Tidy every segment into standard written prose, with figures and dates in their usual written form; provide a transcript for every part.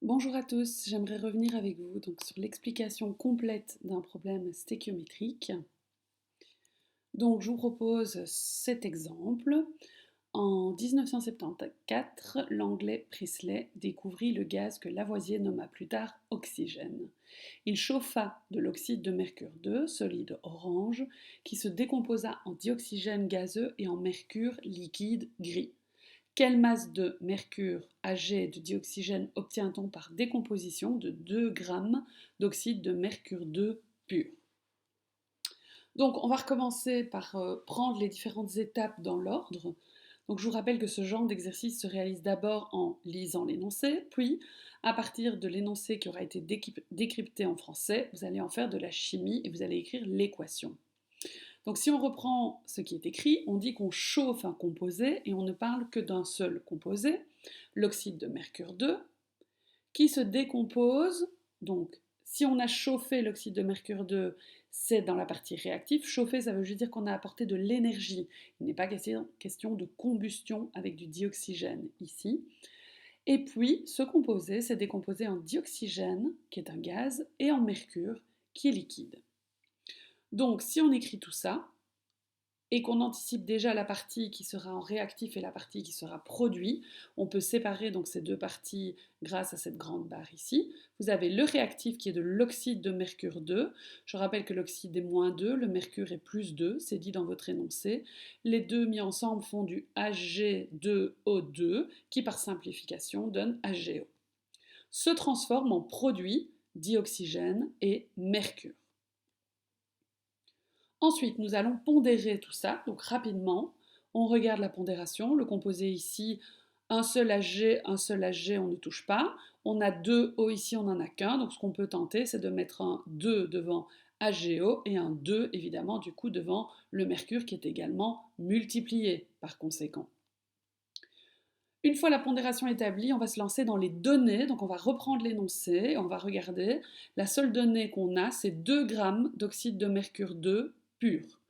Bonjour à tous, j'aimerais revenir avec vous sur l'explication complète d'un problème stéchiométrique. Donc je vous propose cet exemple. En 1974, l'anglais Priestley découvrit le gaz que Lavoisier nomma plus tard oxygène. Il chauffa de l'oxyde de mercure 2, solide orange, qui se décomposa en dioxygène gazeux et en mercure liquide gris. Quelle masse de mercure Ag de dioxygène obtient-on par décomposition de 2 grammes d'oxyde de mercure 2 pur? Donc on va recommencer par prendre les différentes étapes dans l'ordre. Donc je vous rappelle que ce genre d'exercice se réalise d'abord en lisant l'énoncé, puis à partir de l'énoncé qui aura été décrypté en français, vous allez en faire de la chimie et vous allez écrire l'équation. Donc si on reprend ce qui est écrit, on dit qu'on chauffe un composé et on ne parle que d'un seul composé, l'oxyde de mercure 2, qui se décompose. Donc si on a chauffé l'oxyde de mercure 2, c'est dans la partie réactive. Chauffer, ça veut juste dire qu'on a apporté de l'énergie. Il n'est pas question de combustion avec du dioxygène ici. Et puis, ce composé s'est décomposé en dioxygène, qui est un gaz, et en mercure, qui est liquide. Donc, si on écrit tout ça, et qu'on anticipe déjà la partie qui sera en réactif et la partie qui sera produit, on peut séparer donc ces deux parties grâce à cette grande barre ici. Vous avez le réactif qui est de l'oxyde de mercure 2. Je rappelle que l'oxyde est moins 2, le mercure est plus 2, c'est dit dans votre énoncé. Les deux mis ensemble font du Ag2O2 qui par simplification donne HGO. Se transforme en produit dioxygène et mercure. Ensuite, nous allons pondérer tout ça, donc rapidement. On regarde la pondération, le composé ici, un seul Ag, on ne touche pas. On a deux O ici, on n'en a qu'un, donc ce qu'on peut tenter, c'est de mettre un 2 devant HGO et un 2 évidemment du coup devant le mercure qui est également multiplié par conséquent. Une fois la pondération établie, on va se lancer dans les données, donc on va reprendre l'énoncé, on va regarder. La seule donnée qu'on a, c'est 2 grammes d'oxyde de mercure 2 pur.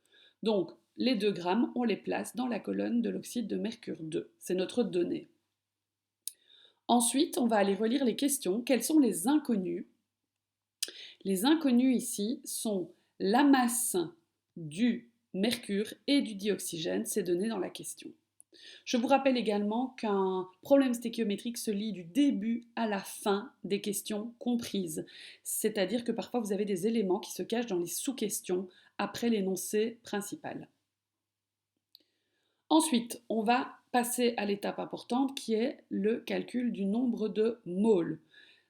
Donc les 2 grammes, on les place dans la colonne de l'oxyde de mercure 2. C'est notre donnée. Ensuite, on va aller relire les questions. Quels sont les inconnus? Les inconnus ici sont la masse du mercure et du dioxygène, c'est donné dans la question. Je vous rappelle également qu'un problème stéchiométrique se lit du début à la fin des questions comprises, c'est-à-dire que parfois vous avez des éléments qui se cachent dans les sous-questions après l'énoncé principal. Ensuite, on va passer à l'étape importante qui est le calcul du nombre de moles.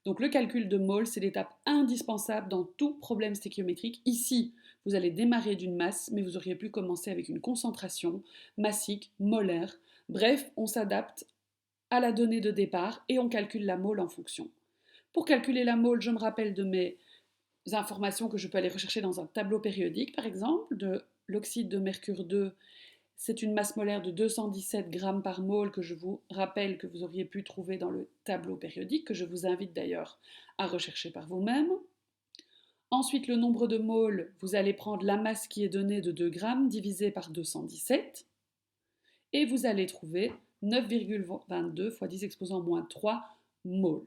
Donc le calcul de moles, c'est l'étape indispensable dans tout problème stéchiométrique. Ici, vous allez démarrer d'une masse, mais vous auriez pu commencer avec une concentration massique, molaire. Bref, on s'adapte à la donnée de départ et on calcule la mole en fonction. Pour calculer la mole, je me rappelle de mes informations que je peux aller rechercher dans un tableau périodique, par exemple, de l'oxyde de mercure 2. C'est une masse molaire de 217 grammes par mole que je vous rappelle que vous auriez pu trouver dans le tableau périodique, que je vous invite d'ailleurs à rechercher par vous-même. Ensuite, le nombre de moles, vous allez prendre la masse qui est donnée de 2 grammes divisé par 217 et vous allez trouver 9,22 fois 10 exposant moins 3 moles.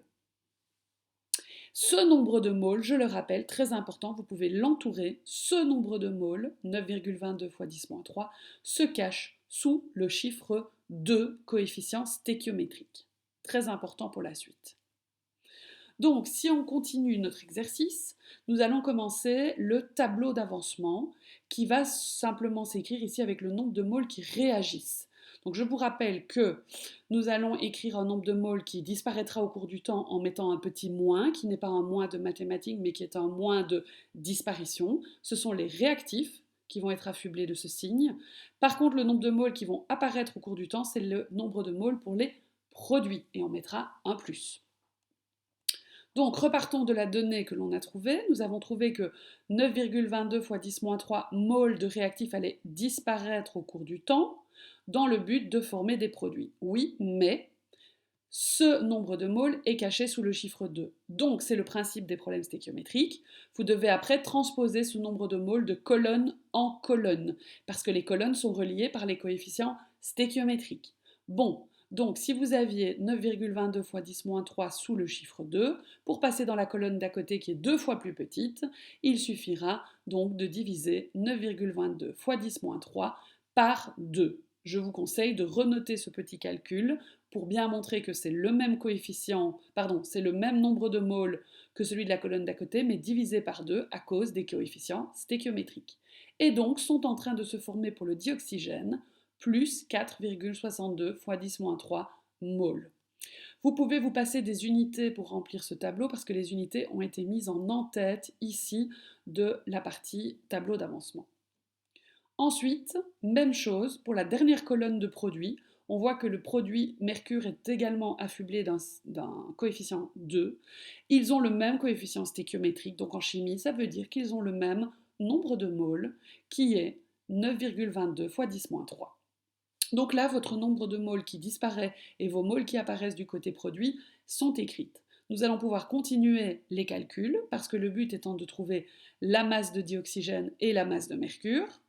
Ce nombre de moles, je le rappelle, très important, vous pouvez l'entourer. Ce nombre de moles, 9,22 fois 10 moins 3, se cache sous le chiffre 2, coefficient stéchiométrique. Très important pour la suite. Donc, si on continue notre exercice, nous allons commencer le tableau d'avancement qui va simplement s'écrire ici avec le nombre de moles qui réagissent. Donc je vous rappelle que nous allons écrire un nombre de moles qui disparaîtra au cours du temps en mettant un petit moins, qui n'est pas un moins de mathématiques, mais qui est un moins de disparition. Ce sont les réactifs qui vont être affublés de ce signe. Par contre, le nombre de moles qui vont apparaître au cours du temps, c'est le nombre de moles pour les produits, et on mettra un plus. Donc repartons de la donnée que l'on a trouvée. Nous avons trouvé que 9,22 fois 10-3 moles de réactifs allaient disparaître au cours du temps dans le but de former des produits. Oui, mais ce nombre de moles est caché sous le chiffre 2. Donc c'est le principe des problèmes stéchiométriques. Vous devez après transposer ce nombre de moles de colonne en colonne, parce que les colonnes sont reliées par les coefficients stéchiométriques. Bon, Donc, si vous aviez 9,22 fois 10-3 sous le chiffre 2, pour passer dans la colonne d'à côté qui est 2 fois plus petite, il suffira donc de diviser 9,22 fois 10-3 par 2. Je vous conseille de renoter ce petit calcul pour bien montrer que c'est le même coefficient, pardon, c'est le même nombre de moles que celui de la colonne d'à côté, mais divisé par 2 à cause des coefficients stéchiométriques. Et donc sont en train de se former pour le dioxygène plus 4,62 fois 10-3 moles. Vous pouvez vous passer des unités pour remplir ce tableau parce que les unités ont été mises en en-tête ici de la partie tableau d'avancement. Ensuite, même chose pour la dernière colonne de produit. On voit que le produit mercure est également affublé d'un coefficient 2. Ils ont le même coefficient stéchiométrique, donc en chimie, ça veut dire qu'ils ont le même nombre de moles qui est 9,22 fois 10-3. Donc là, votre nombre de moles qui disparaît et vos moles qui apparaissent du côté produit sont écrites. Nous allons pouvoir continuer les calculs parce que le but étant de trouver la masse de dioxygène et la masse de mercure.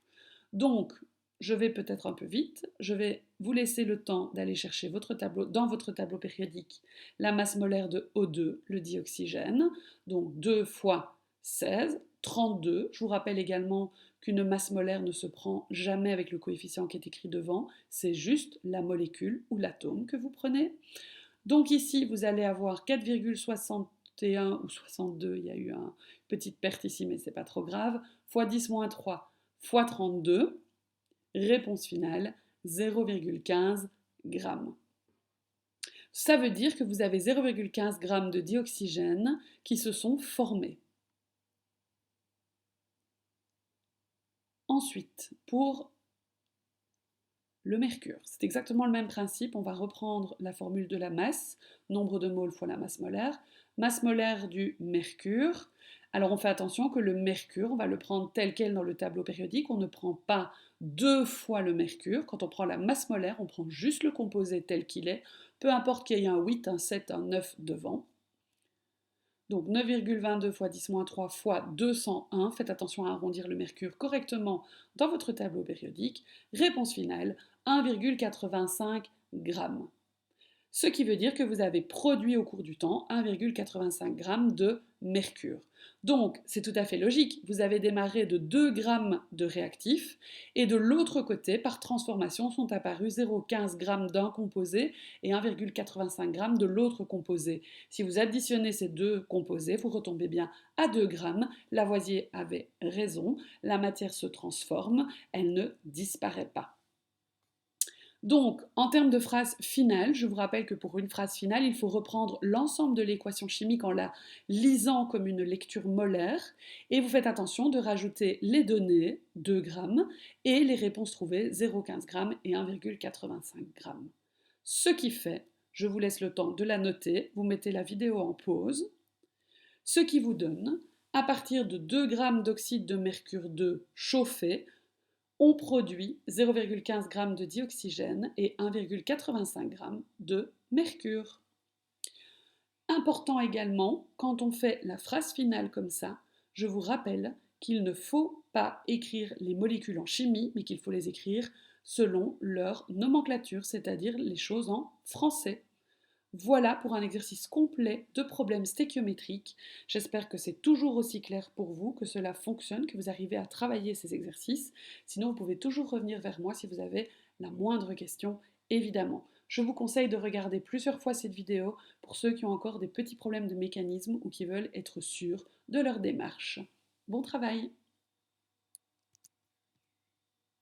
Donc, je vais peut-être un peu vite, je vais vous laisser le temps d'aller chercher dans votre tableau périodique la masse molaire de O2, le dioxygène, donc 2 fois 16, 32. Je vous rappelle également qu'une masse molaire ne se prend jamais avec le coefficient qui est écrit devant, c'est juste la molécule ou l'atome que vous prenez. Donc ici, vous allez avoir 4,61 ou 62, il y a eu une petite perte ici, mais c'est pas trop grave, fois 10-3 fois 32, réponse finale, 0,15 g. Ça veut dire que vous avez 0,15 g de dioxygène qui se sont formés. Ensuite, pour le mercure, c'est exactement le même principe. On va reprendre la formule de la masse, nombre de moles fois la masse molaire du mercure. Alors on fait attention que le mercure, on va le prendre tel quel dans le tableau périodique. On ne prend pas 2 fois le mercure. Quand on prend la masse molaire, on prend juste le composé tel qu'il est, peu importe qu'il y ait un 8, un 7, un 9 devant. Donc 9,22 fois 10-3 fois 201, faites attention à arrondir le mercure correctement dans votre tableau périodique. Réponse finale, 1,85 g. Ce qui veut dire que vous avez produit au cours du temps 1,85 g de mercure. Donc, c'est tout à fait logique. Vous avez démarré de 2 g de réactif et de l'autre côté, par transformation, sont apparus 0,15 g d'un composé et 1,85 g de l'autre composé. Si vous additionnez ces deux composés, vous retombez bien à 2 g. Lavoisier avait raison, la matière se transforme, elle ne disparaît pas. Donc, en termes de phrase finale, je vous rappelle que pour une phrase finale, il faut reprendre l'ensemble de l'équation chimique en la lisant comme une lecture molaire, et vous faites attention de rajouter les données, 2 grammes, et les réponses trouvées, 0,15 g et 1,85 g. Ce qui fait, je vous laisse le temps de la noter, vous mettez la vidéo en pause, ce qui vous donne, à partir de 2 g d'oxyde de mercure 2 chauffé, on produit 0,15 g de dioxygène et 1,85 g de mercure. Important également, quand on fait la phrase finale comme ça, je vous rappelle qu'il ne faut pas écrire les molécules en chimie, mais qu'il faut les écrire selon leur nomenclature, c'est-à-dire les choses en français. Voilà pour un exercice complet de problèmes stéchiométriques. J'espère que c'est toujours aussi clair pour vous, que cela fonctionne, que vous arrivez à travailler ces exercices. Sinon, vous pouvez toujours revenir vers moi si vous avez la moindre question, évidemment. Je vous conseille de regarder plusieurs fois cette vidéo pour ceux qui ont encore des petits problèmes de mécanisme ou qui veulent être sûrs de leur démarche. Bon travail!